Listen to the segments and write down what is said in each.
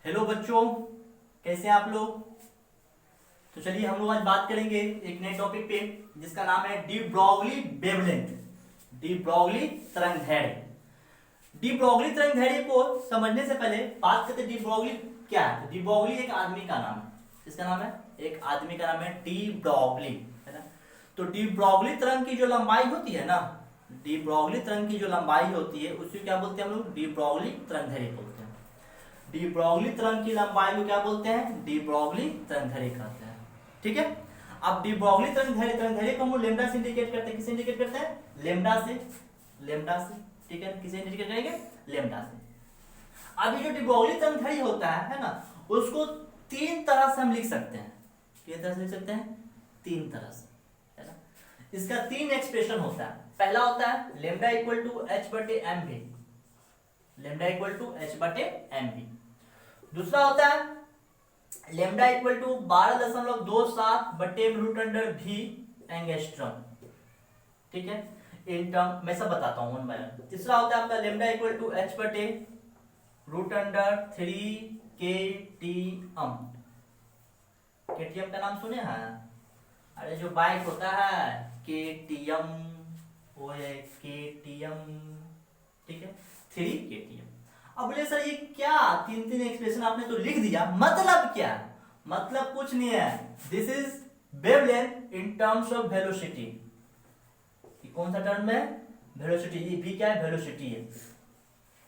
Hello बच्चों, कैसे हैं आप लोग। तो चलिए हम लोग आज बात करेंगे एक नए टॉपिक पे जिसका नाम है de Broglie wavelength. De Broglie तरंगदैर्घ्य। डी ब्रॉगली तरंगदैर्घ्य को समझने से पहले बात करते हैं डी ब्रॉगली क्या है। तो डी ब्रॉगली एक आदमी का नाम है। इसका नाम है, एक आदमी का नाम है डी ब्रॉगली, है ना। तो डी ब्रॉगली तरंग की जो लंबाई होती है ना, डी ब्रॉगली तरंग की जो लंबाई होती है उसको क्या बोलते हैं हम लोग, डी ब्रॉगली तरंगदैर्घ्य बोलते हैं। डी ब्रॉगली तरंग की लंबाई को क्या बोलते हैं, डी ब्रॉगली तरंगदैर्घ्य कहते हैं। ठीक है। अब डी ब्रॉगली तरंगदैर्घ्य को हम लोग लेम्डा से इंडिकेट करते हैं। किसे इंडिकेट करते हैं, लेम्डा से। लेम्डा से, ठीक है। किसे इंडिकेट करेंगे, लेम्डा से। अब ये जो डी ब्रॉगली तरंगदैर्घ्य होता है ना, उसको तीन तरह से हम लिख सकते हैं। किस तरह से लिख सकते हैं, तीन तरह से, है ना। इसका तीन एक्सप्रेशन होता है। पहला होता है लेम्डा इक्वल टू एच बटे एम भी, लेम्डा इक्वल टू एच बटे एम भी। दूसरा होता है लेम्डा इक्वल टू 12.27 बटे रूट अंडर भी एंगस्ट्रॉम, ठीक है। इन टर्म मैं सब बताता हूं वन बाय वन। तीसरा होता है आपका लेम्डा इक्वल टू एच बटे रूट अंडर 3 के टी एम। केटीएम का नाम सुने हैं, अरे जो बाइक होता है केटीएम, वो है केटीएम, ठीक है, 3 केटीएम। अब बोले सर ये क्या तीन तीन एक्सप्रेशन आपने तो लिख दिया, मतलब क्या। मतलब कुछ नहीं है, this is wavelength in terms of velocity. कौन सा टर्म है, वेलोसिटी। ये भी क्या है, वेलोसिटी है,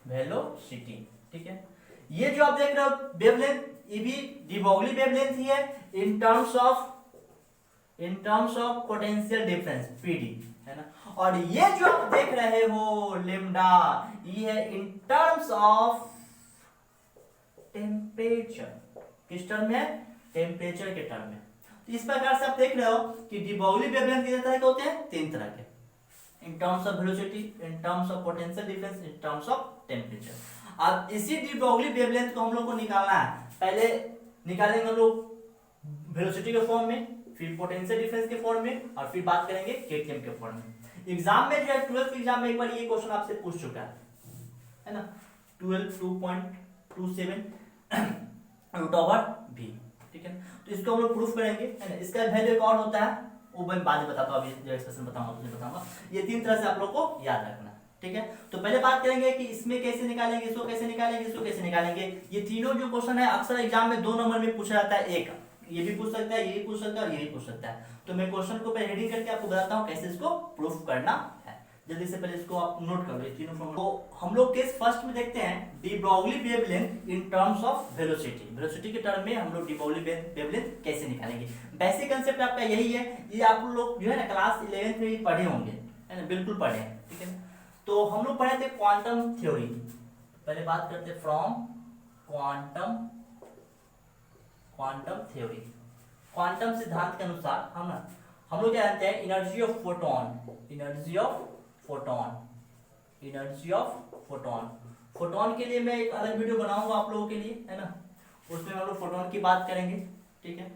वेलोसिटी, ठीक है। ये जो आप देख रहे हो वेवलेंथ, ये भी डी ब्रॉगली वेवलेंथ ही है इन terms of potential difference PD, है ना। और ये जो आप देख रहे हो लेम्डा, ये है इन टर्म्स ऑफ टेम्परेचर। किस टर्म में, टेम्परेचर के टर्म में। तो इस प्रकार से आप देख रहे हो कि डी ब्रॉगली वेवलेंथ कितने तरह के होते हैं, तीन तरह के। इन terms of velocity, in terms of potential difference, in terms of temperature. अब इसी डी ब्रॉगली वेवलेंथ को हम लोग को निकालना है। पहले निकालेंगे हम लोग वेलोसिटी के फॉर्म में, फिर पोटेंशियल डिफरेंस के फॉर्म में, और फिर बात करेंगे केटीएम के फॉर्म में। एग्जाम में जो है 12th एग्जाम में एक बार ये क्वेश्चन आपसे पूछ चुका है ना, 12.27 रूट ओवर भी, ठीक है। तो इसको हम लोग प्रूफ करेंगे, है ना। इसका वैल्यू एक और होता है, वो मैं बाद में बताता हूँ, अभी जो एक्सप्रेशन बताऊंगा। ये तीन तरह से आप लोग को याद रखना, ठीक है। तो पहले बात करेंगे कि इसमें कैसे निकालेंगे, इसको कैसे निकालेंगे, इसको कैसे निकालेंगे। ये तीनों जो क्वेश्चन है अक्सर एग्जाम में 2 नंबर में पूछा जाता है। एक ये भी पूछ सकता है, ये भी पूछ सकता है, और ये भी पूछ सकता है। तो मैं क्वेश्चन को पहले रीडिंग करके आपको बताता हूँ कैसे इसको प्रूफ करना है। जल्दी से पहले इसको आप नोट कर लो, ये तीनों फॉर्मूला। तो हम लोग केस फर्स्ट में देखते हैं D Broglie wavelength in terms of velocity. Velocity के टर्म में हम लोग डी ब्रॉगली वेवलेंथ कैसे निकालेंगे। बेसिक कांसेप्ट आपका यही है, ये आप लोग जो है ना क्लास 11th में भी पढ़े होंगे, है ना, बिल्कुल पढ़े हैं, ठीक है। तो हम लोग पढ़े थे क्वांटम थ्योरी। पहले बात करते हैं फ्रॉम क्वांटम थ्योरी। क्वांटम सिद्धांत के अनुसार हम लोग क्या जानते हैं, एनर्जी ऑफ फोटोन। फोटोन के लिए मैं एक अलग वीडियो बनाऊंगा आप लोगों के लिए, है ना। उसमें हम लोग फोटोन की बात करेंगे, ठीक है।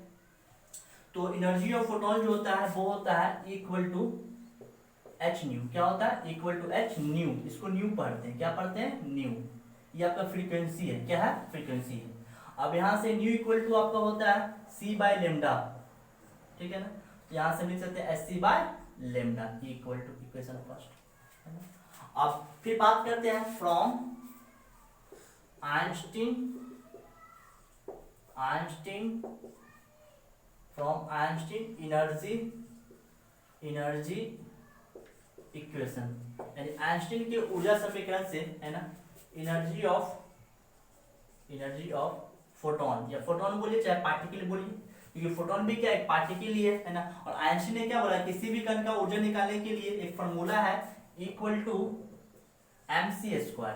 तो एनर्जी ऑफ फोटोन जो होता है वो होता है इक्वल टू एच न्यू। क्या होता है, इक्वल टू एच न्यू। इसको न्यू पढ़ते हैं, क्या पढ़ते हैं, न्यू। ये आपका फ्रीक्वेंसी है, क्या है, फ्रीक्वेंसी है। अब यहां से न्यू इक्वल टू आपका होता है सी बाय लेमडा, ठीक है ना। यहां से लिख सकते हैं S C by lambda equal to equation first, है ना। अब फिर बात करते हैं फ्रॉम आइंस्टीन एनर्जी इक्वेशन, यानी आइंस्टीन के ऊर्जा समीकरण से, है ना, एनर्जी ऑफ फोटोन, या फोटोन बोलिए चाहे पार्टिकल बोलिए, क्योंकि फोटोन भी क्या एक पार्टिकल ही है ना। और आइंस्टीन ने क्या बोला, किसी भी कण का ऊर्जा निकालने के लिए एक फॉर्मूला है इक्वल टू mc²,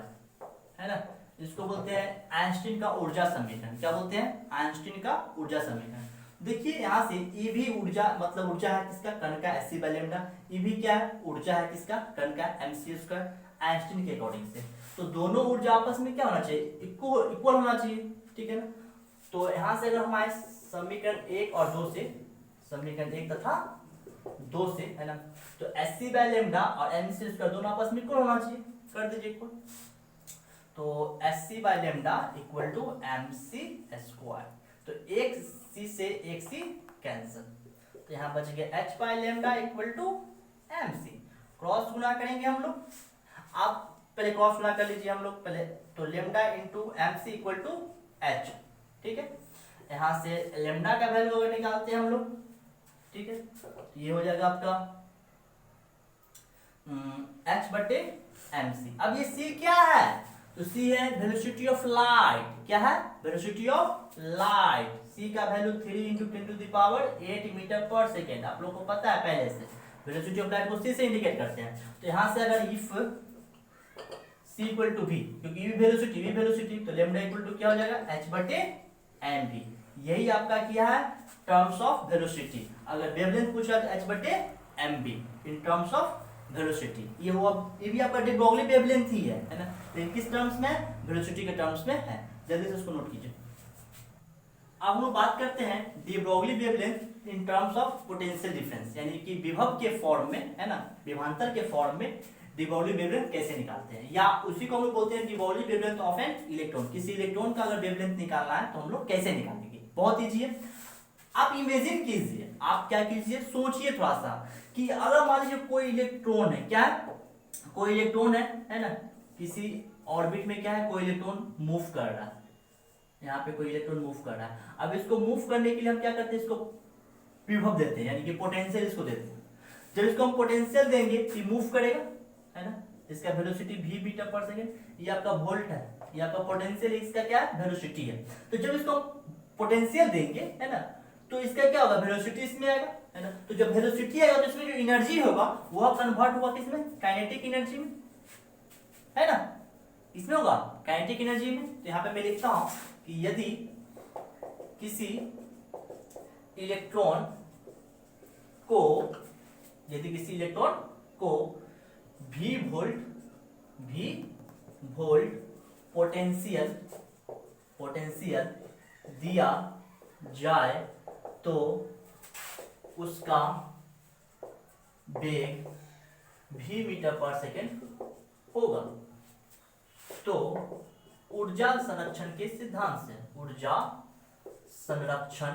है ना। इसको बोलते हैं आइंस्टीन का ऊर्जा समीकरण। क्या बोलते हैं, आइंस्टीन का ऊर्जा समीकरण। देखिए यहां से ये भी ऊर्जा, मतलब ऊर्जा है किसका, कण का, एस सी बाय लेमडा। ये भी क्या है, ऊर्जा है किसका, कण का, mc² आइंस्टीन के अकॉर्डिंग से। तो दोनों ऊर्जा आपस में क्या होना चाहिए, इक्वल होना चाहिए, ठीक है ना। तो यहां से अगर हमारे समीकरण 1 और 2 से, समीकरण 1 तथा 2 से, है ना, तो एस सी बाय लेमडा और mc² दोनों आपस में इक्वल होना चाहिए। कर दीजिए इक्वल। तो H C by lambda equal to M C square. तो एक सी से एक सी कैंसिल, तो यहाँ बच गया H by lambda equal to M C. Cross गुना करेंगे हम लोग, आप पहले क्रॉस गुना कर लीजिए हम लोग पहले। तो lambda into M C equal to H, ठीक है। यहाँ से लेमडा का वैल्यू अगर निकालते हैं हम लोग, ठीक है, तो ये हो जाएगा आपका एच बटे एम सी। अब ये सी क्या है, तो सी है वेलोसिटी ऑफ लाइट। क्या है, वेलोसिटी ऑफ लाइट। सी का value 3 into 10 to the power 8 metre पर सेकेंड। आप लोग को पता है पहले से, वेलोसिटी ऑफ लाइट को सी से इंडिकेट करते हैं। तो यहाँ से अगर if C equal to V, क्योंकि वी वेलोसिटी, तो लेमडा इक्वल टू क्या हो जाएगा, एच बटे एम वी। यही आपका क्या है, टर्म्स ऑफ वेलोसिटी। अगर वेवलेंथ पूछा तो एच बटे M V in terms of velocity. ये भी आपका डी ब्रॉगली वेवलेंथ ही है ना, लेकिन किस टर्म्स में, वेलोसिटी के टर्म्स में है। जल्दी से इसको नोट कीजिए। अब हम लोग बात करते हैं D Broglie wavelength in terms of potential difference, यानी कि विभव के फॉर्म में, है ना, विभवांतर के फॉर्म में डी ब्रॉगली वेवलेंथ कैसे निकालते हैं, या उसी को हम लोग बोलते हैं D Broglie wavelength of an electron. किसी इलेक्ट्रॉन का अगर वेवलेंथ निकालना है तो हम लोग कैसे निकालेंगे, बहुत ईजी है। आप इमेजिन कीजिए, आप क्या कीजिए, सोचिए थोड़ा सा कि अगर मान लीजिए कोई इलेक्ट्रॉन है, क्या है, कोई इलेक्ट्रॉन है ना, किसी ऑर्बिट में क्या है, कोई इलेक्ट्रॉन मूव कर रहा है, यहाँ पे कोई इलेक्ट्रॉन मूव कर रहा है। अब इसको मूव करने के लिए हम क्या करते हैं, इसको विभव देते हैं, यानी कि पोटेंशियल इसको देते हैं। जब इसको हम पोटेंशियल देंगे तो मूव करेगा, है ना, इसका वेलोसिटी v मीटर पर सेकंड। ये आपका वोल्ट है, ये आपका पोटेंशियल, इसका क्या है, वेलोसिटी है। तो जब इसको पोटेंशियल देंगे, है ना, तो इसका क्या होगा, वेलोसिटी इसमें आएगा, है ना। तो जब वेलोसिटी आएगा तो इसमें जो एनर्जी होगा वो कन्वर्ट होगा किसमें, काइनेटिक एनर्जी में, है ना, इसमें होगा काइनेटिक एनर्जी में। तो यहाँ पे मैं लिखता हूं कि यदि किसी इलेक्ट्रॉन को v वोल्ट पोटेंशियल दिया जाए तो उसका वेग v मीटर पर सेकेंड होगा। तो ऊर्जा संरक्षण के सिद्धांत से, ऊर्जा संरक्षण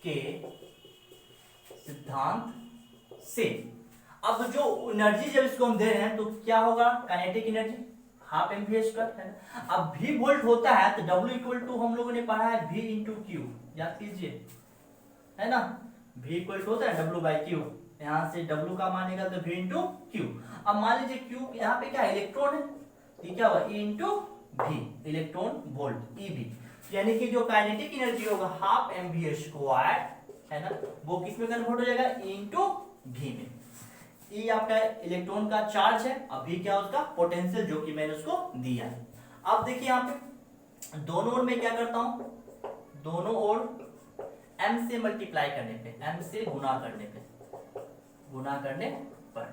के सिद्धांत से, अब जो एनर्जी जब इसको हम दे रहे हैं तो क्या होगा, kinetic energy half M V square, है ना। अब v वोल्ट होता है तो W इक्वल टू हम लोगों ने पढ़ा है v इंटू क्यू, याद कीजिए, है ना, v इक्वल टू होता है W बाई क्यू। यहाँ से W का मान निकलता है v इंटू क्यू। अब मान लीजिए क्यू यहाँ पे क्या है, इलेक्ट्रॉन है, ये क्या होगा, E into V, electron volt, EV। यानी कि जो काइनेटिक एनर्जी होगा हाफ एम वी स्क्वायर, है ना, वो किस में कन्वर्ट हो जाएगा, E इंटू वी में। E आपका इलेक्ट्रॉन का चार्ज है, अभी क्या उसका पोटेंशियल जो कि मैंने उसको दिया है। अब देखिए यहाँ पे दोनों ओर में क्या करता हूं, दोनों ओर m से मल्टीप्लाई करने पे, m से गुना करने पर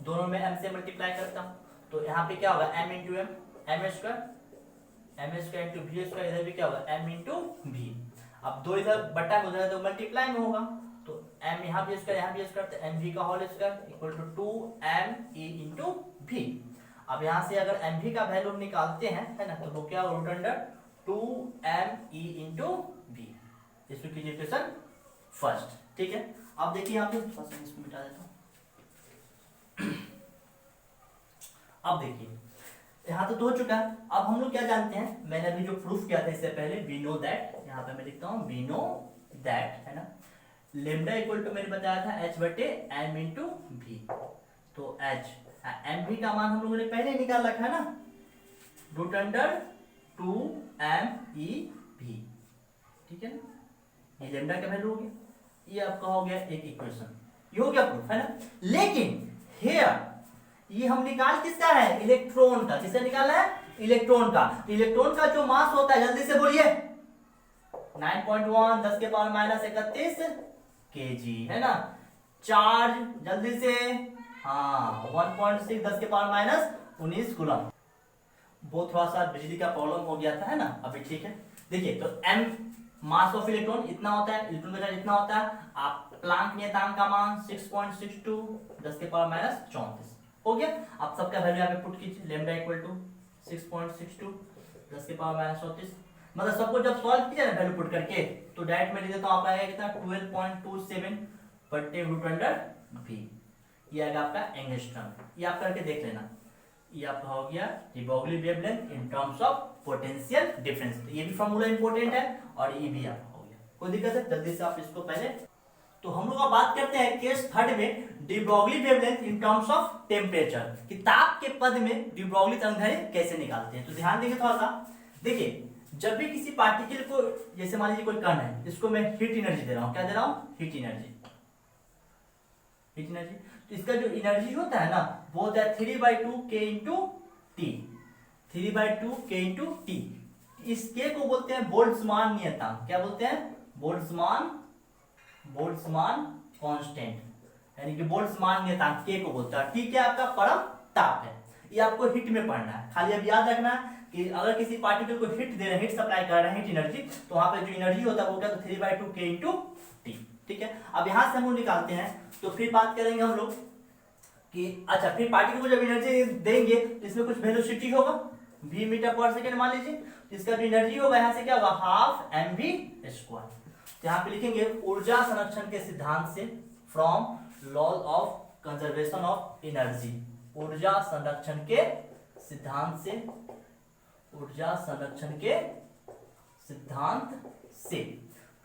दोनों में m से मल्टीप्लाई करता हूं, तो यहाँ पे क्या होगा, m into M square into V square, इधर भी क्या होगा, m इंटू वी। अब दो इधर बटा में उधर तो मल्टीप्लाई में होगा, तो m यहाँ भी स्क्वायर यहाँ भी स्क्वायर, तो mv का whole square equal to 2me into V. अब यहाँ से अगर mv का वैल्यू निकालते हैं, है ना, तो वो क्या root under 2me into we. इसको कीजिए इक्वेशन फर्स्ट, ठीक है। अब देखिए यहाँ पे फर्स्ट इसको मिटा देता हूँ। अब देखिए यहाँ तो हो चुका है। अब हम लोग क्या जानते हैं, मैंने अभी जो प्रूफ किया था इससे पहले, वी नो दैट, यहाँ पे मैं लिखता हूँ वी नो दैट, है ना, लेमडा इक्वल टू मैंने बताया था एच बटे एम इंटू वी। तो एच एम वी का मान हम लोगों ने पहले निकाल रखा है ना, रूट अंडर 2me वी, ठीक है ना, ये लेमडा का वैल्यू हो गया, ये आपका हो गया एक इक्वेशन, ये हो गया प्रूफ, है ना। लेकिन हियर ये हम निकाल किसका है, इलेक्ट्रॉन का। किससे निकाला है, इलेक्ट्रॉन का। इलेक्ट्रॉन का जो मास होता है, जल्दी से बोलिए, 9.1 10 के पावर माइनस 31 kg, है ना। चार्ज जल्दी से, हाँ 1.6 10 के पावर माइनस 19 कूलम। वो थोड़ा सा बिजली का प्रॉब्लम हो गया था, है ना, अभी ठीक है। देखिए तो m मास ऑफ इलेक्ट्रॉन इतना होता है, इलेक्ट्रॉन का चार्ज इतना होता है। आप प्लांक नियतांक का मान 6.62 10 के पावर माइनस 34 हो गया। आप सबका वैल्यू यहाँ पे पुट कीजिए, लेमडा इक्वल टू 6.62 10 की पावर माइनस 34, मतलब सबको जब सॉल्व किया ना वैल्यू पुट करके तो डायरेक्ट में लिख देता हूँ, आपका आएगा कितना 12.27 बट्टे रूट अंडर v, ये आएगा आपका एंगस्ट्रॉम। ये आप करके देख लेना। ये आपका हो गया de Broglie wavelength in terms of potential difference. तो ये भी फॉर्मूला इंपॉर्टेंट है और ये भी आपका हो गया। कोई दिक्कत है? जल्दी से आप इसको पहले, तो हम लोग अब बात करते हैं केस थर्ड में de Broglie wavelength in terms of temperature, कि ताप के पद में डी ब्रोगली तरंगदैर्घ्य कैसे निकालते हैं। तो ध्यान देंगे थोड़ा सा। देखिए जब भी किसी पार्टिकल को, जैसे मान लीजिए कोई कण है, इसको मैं हीट एनर्जी दे रहा हूं, क्या दे रहा हूं? Heat energy. हीट एनर्जी, तो इसका जो एनर्जी होता है ना वो होता है 3/2 k into T. 3/2 k into T. इस k को बोलते हैं बोल्ट्जमान नियतांक। क्या बोलते हैं? बोल्ट्जमान कांस्टेंट, यानी कि बोल्ट्जमान नियतांक k को बोलता है। टी क्या आपका परम ताप है। ये आपको हीट में पढ़ना है। खाली अब याद रखना है कि अगर किसी पार्टिकल को हीट दे रहे हैं, हीट सप्लाई कर रहे हैं, हीट एनर्जी, तो वहां पे जो एनर्जी होता है वो क्या? 3/2 k इंटू टी। ठीक है, अब यहां से हम लोग निकालते हैं। तो फिर बात करेंगे हम लोग कि अच्छा, फिर पार्टिकल को जब एनर्जी देंगे तो इसमें कुछ वेलोसिटी होगा, v मीटर पर सेकंड मान लीजिए। तो इसका जो एनर्जी होगा यहां से क्या होगा? Half mv²। तो यहाँ पे लिखेंगे ऊर्जा संरक्षण के सिद्धांत से, from law of conservation of energy. ऊर्जा संरक्षण के सिद्धांत से, ऊर्जा संरक्षण के सिद्धांत से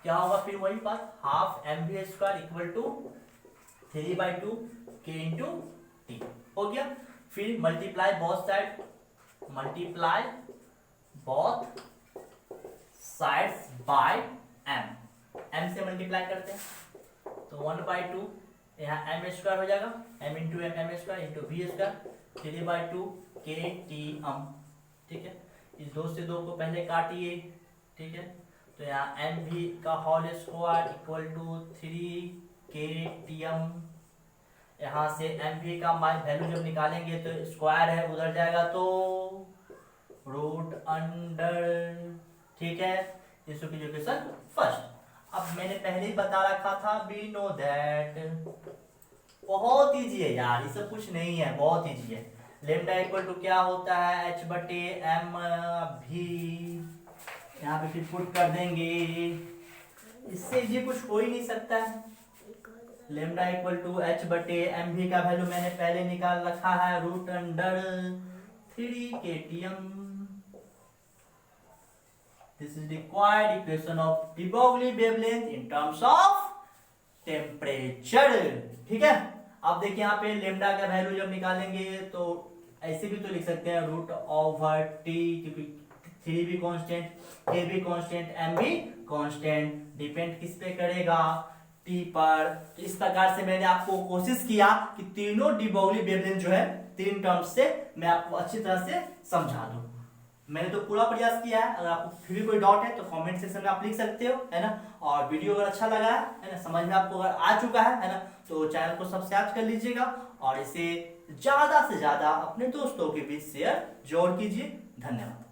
क्या होगा? फिर वही बात, half mv² equal to 3/2 k into T हो गया। फिर multiply both side, multiply both sides by m से मल्टीप्लाई करते हैं तो 1/2, यहाँ m² हो जाएगा, m into m² into v², 3/2 k t m। ठीक है, इस 2 से 2 को पहले काटिए। ठीक है, तो यहाँ mv का whole square equal to 3 k t m। यहाँ से mv का वैल्यू जब निकालेंगे तो स्क्वायर है उधर जाएगा तो रूट अंडर। ठीक है, इस इक्वेशन फर्स्ट। अब मैंने पहले ही बता रखा था, वी नो दैट, बहुत इजी है यार, ये सब कुछ नहीं है, बहुत इजी है। लेमडा इक्वल टू क्या होता है? h/m/v। यहाँ पे फिर पुट कर देंगे, इससे इजी कुछ हो ही नहीं सकता है। लेमडा इक्वल टू h/mv का वैल्यू मैंने पहले निकाल रखा है, root under 3 kTm। This is required equation of de Broglie wavelength in terms of temperature। ठीक है, अब देखिए यहाँ पे लेमडा का वैल्यू जब निकालेंगे तो ऐसे भी तो लिख सकते हैं, रूट ओवर टी, क्योंकि 3 भी कांस्टेंट, k भी कांस्टेंट, m भी कांस्टेंट, डिपेंड किस पे करेगा? टी पर। तो इस प्रकार से मैंने आपको कोशिश किया कि तीनों डी ब्रोगली वेवलेंथ जो है 3 टर्म्स से मैं आपको अच्छी तरह से समझा दूं। मैंने तो पूरा प्रयास किया है। अगर आपको फिर भी कोई डाउट है तो कमेंट सेक्शन में आप लिख सकते हो, है ना। और वीडियो अगर अच्छा लगा है ना, समझ में आपको अगर आ चुका है ना, तो चैनल को सब्सक्राइब कर लीजिएगा और इसे ज्यादा से ज्यादा अपने दोस्तों के बीच शेयर जरूर कीजिए। धन्यवाद।